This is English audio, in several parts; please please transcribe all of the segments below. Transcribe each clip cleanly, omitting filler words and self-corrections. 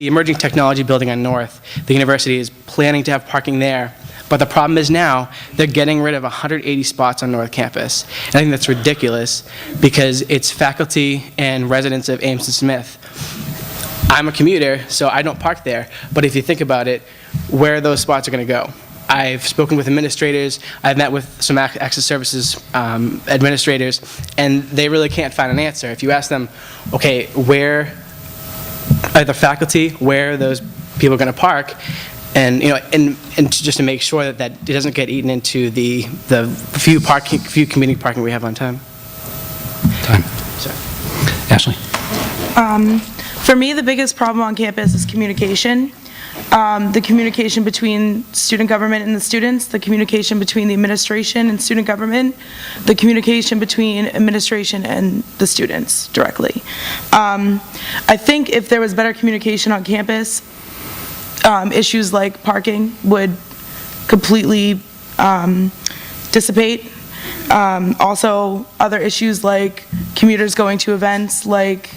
The emerging technology building on North, the university is planning to have parking there. But the problem is now they're getting rid of 180 spots on North Campus. And I think that's ridiculous because it's faculty and residents of Ames and Smith. I'm a commuter, so I don't park there. But if you think about it, where those spots are going to go? I've spoken with administrators, I've met with some access services administrators, and they really can't find an answer. If you ask them, okay, where are the faculty, where are those people going to park? And just to make sure that it doesn't get eaten into the few community parking we have on time. Sorry. Ashley. For me, the biggest problem on campus is communication. The communication between student government and the students, the communication between the administration and student government, the communication between administration and the students directly. I think if there was better communication on campus, issues like parking would completely dissipate. Also, other issues like commuters going to events, like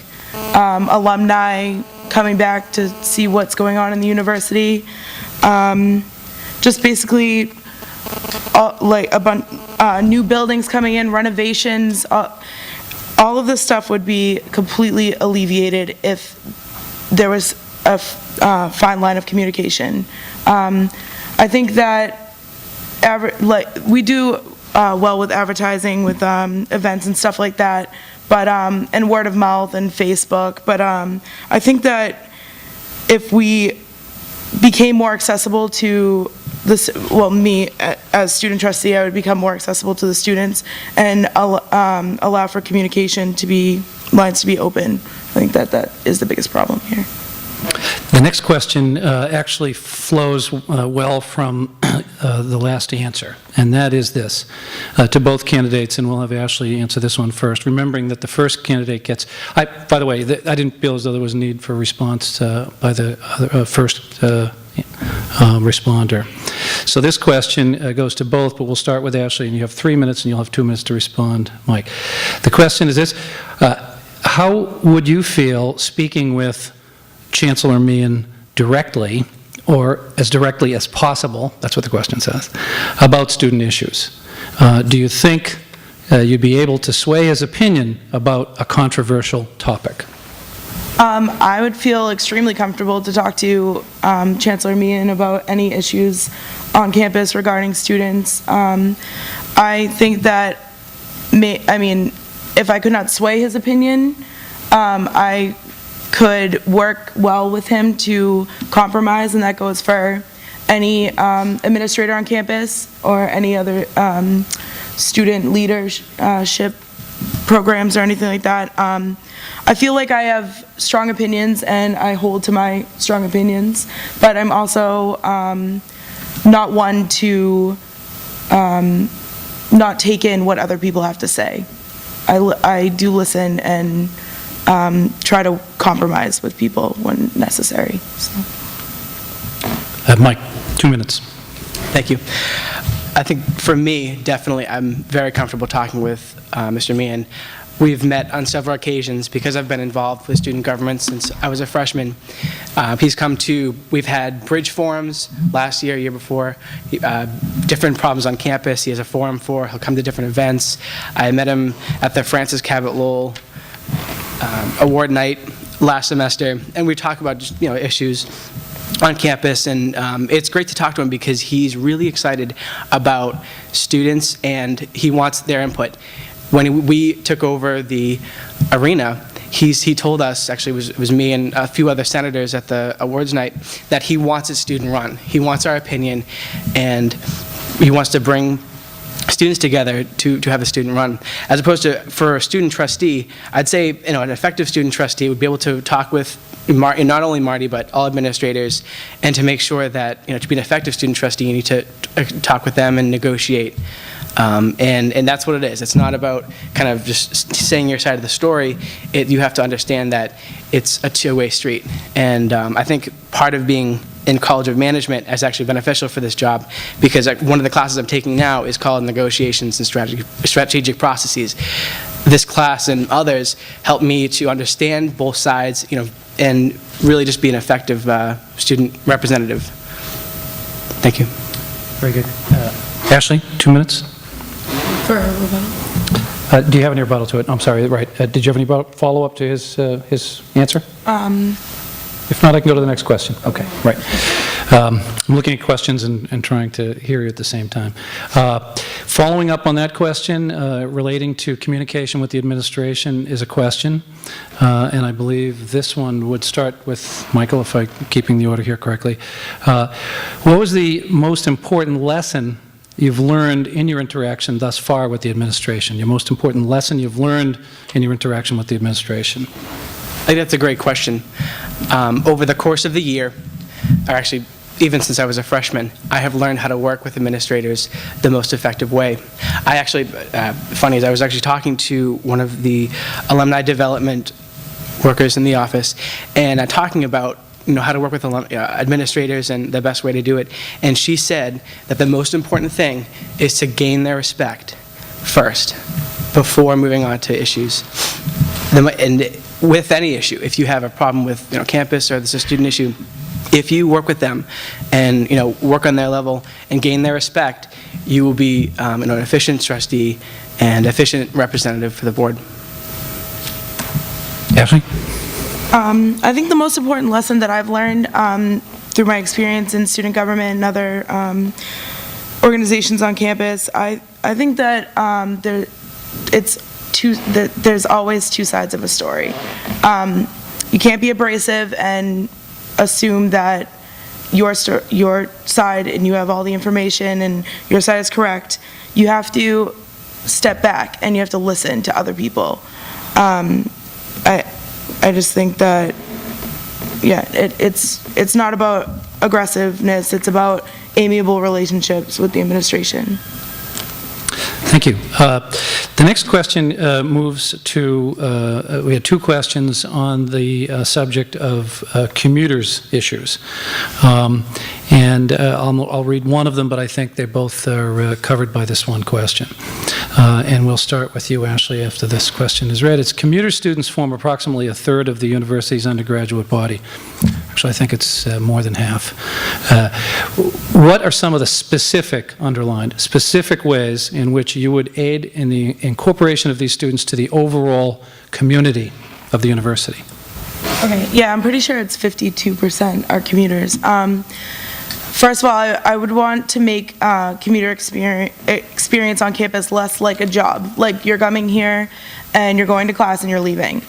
alumni coming back to see what's going on in the university. Just basically like a bunch new buildings coming in, renovations, all of this stuff would be completely alleviated if there was a fine line of communication. I think that we do well with advertising, with events and stuff like that, but and word of mouth and Facebook. But I think that if we became more accessible to this, well, me as student trustee, I would become more accessible to the students and allow for communication to be, lines to be open. I think that is the biggest problem here. The next question actually flows well from the last answer, and that is this, to both candidates, and we'll have Ashley answer this one first, remembering that the first candidate gets, by the way, I didn't feel as though there was a need for a response by the first responder. So this question goes to both, but we'll start with Ashley, and you have 3 minutes, and you'll have 2 minutes to respond, Mike. The question is this, how would you feel speaking with Chancellor Meehan directly, or as directly as possible, that's what the question says, about student issues? Do you think you'd be able to sway his opinion about a controversial topic? I would feel extremely comfortable to talk to Chancellor Meehan about any issues on campus regarding students. I think that, if I could not sway his opinion, I could work well with him to compromise, and that goes for any administrator on campus or any other student leadership programs or anything like that. I feel like I have strong opinions and I hold to my strong opinions, but I'm also not one to not take in what other people have to say. I do listen and try to compromise with people when necessary. So. Mike, 2 minutes. Thank you. I think for me, definitely, I'm very comfortable talking with Mr. Meehan. We've met on several occasions because I've been involved with student government since I was a freshman. We've had bridge forums last year before, different problems on campus. He has a forum he'll come to different events. I met him at the Francis Cabot Lowell award night last semester, and we talk about just, issues on campus, and it's great to talk to him because he's really excited about students and he wants their input. When we took over the arena, he told us, actually it was me and a few other senators at the awards night, that he wants a student run. He wants our opinion, and he wants to bring students together to have a student run. As opposed to, for a student trustee, I'd say an effective student trustee would be able to talk with not only Marty, but all administrators, and to make sure that, to be an effective student trustee, you need to talk with them and negotiate. And that's what it is. It's not about kind of just saying your side of the story. You have to understand that it's a two-way street. And I think part of being in College of Management is actually beneficial for this job, because one of the classes I'm taking now is called Negotiations and Strategic Processes. This class and others help me to understand both sides, and really just be an effective student representative. Thank you. Very good. Ashley, 2 minutes. For a rebuttal? Do you have any rebuttal to it? I'm sorry, right. Did you have any follow-up to his answer? If not, I can go to the next question. Okay, right. I'm looking at questions and trying to hear you at the same time. Following up on that question, relating to communication with the administration is a question, and I believe this one would start with Michael, if I'm keeping the order here correctly. What was the most important lesson you've learned in your interaction thus far with the administration? Your most important lesson you've learned in your interaction with the administration? I think that's a great question. Over the course of the year, or actually even since I was a freshman, I have learned how to work with administrators the most effective way. I actually, funny is I was actually talking to one of the alumni development workers in the office, and talking about how to work with administrators and the best way to do it. And she said that the most important thing is to gain their respect first, before moving on to issues. And with any issue, if you have a problem with campus or there's a student issue, if you work with them and work on their level and gain their respect, you will be an efficient trustee and efficient representative for the board. Ashley? I think the most important lesson that I've learned through my experience in student government and other organizations on campus, I think that there's always two sides of a story. You can't be abrasive and assume that your side and you have all the information and your side is correct. You have to step back and you have to listen to other people. I just think that, yeah, it's not about aggressiveness, it's about amiable relationships with the administration. Thank you. The next question moves to, we had two questions on the subject of commuters' issues. And I'll read one of them, but I think they both are covered by this one question. And we'll start with you, Ashley, after this question is read. It's commuter students form approximately a third of the university's undergraduate body. Actually, I think it's more than half. What are some of the specific ways in which you would aid in the incorporation of these students to the overall community of the university? Okay, yeah, I'm pretty sure it's 52% are commuters. First of all, I would want to make commuter experience on campus less like a job. Like, you're coming here and you're going to class and you're leaving.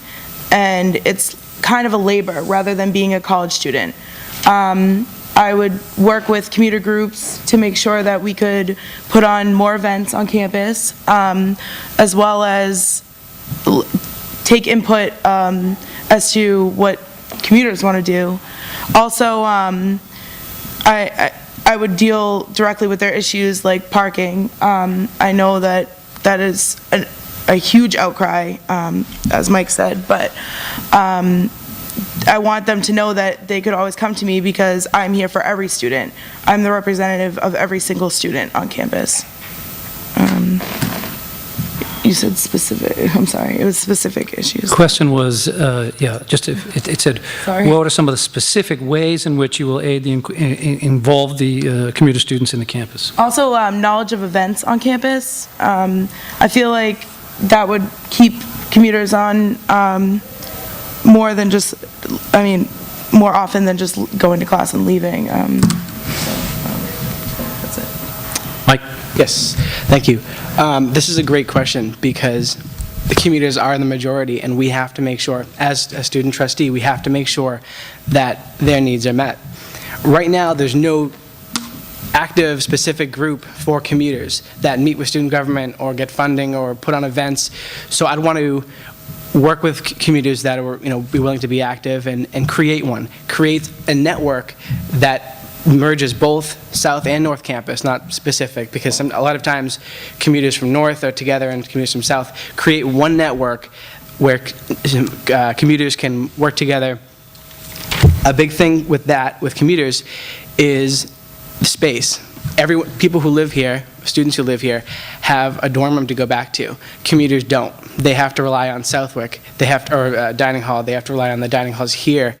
And it's kind of a labor rather than being a college student. I would work with commuter groups to make sure that we could put on more events on campus, as well as take input as to what commuters want to do. Also, I would deal directly with their issues like parking. I know that is a huge outcry, as Mike said, but I want them to know that they could always come to me because I'm here for every student. I'm the representative of every single student on campus. You said specific, I'm sorry, it was specific issues. The question was, it said, Sorry? what are some of the specific ways in which you will aid involve the commuter students in the campus? Also, knowledge of events on campus. I feel like that would keep commuters on more than just, more often than just going to class and leaving. That's it. Mike? Yes, thank you. This is a great question because the commuters are the majority, and we have to make sure, as a student trustee, we have to make sure that their needs are met. Right now, there's no active, specific group for commuters that meet with student government or get funding or put on events. So I'd want to work with commuters that are, be willing to be active and create one. Create a network that merges both South and North Campus, not specific, because a lot of times commuters from North are together and commuters from South. Create one network where commuters can work together. A big thing with that, with commuters, is space. People who live here, students who live here, have a dorm room to go back to. Commuters don't. They have to rely on Southwick. They have to, or dining hall. They have to rely on the dining halls here.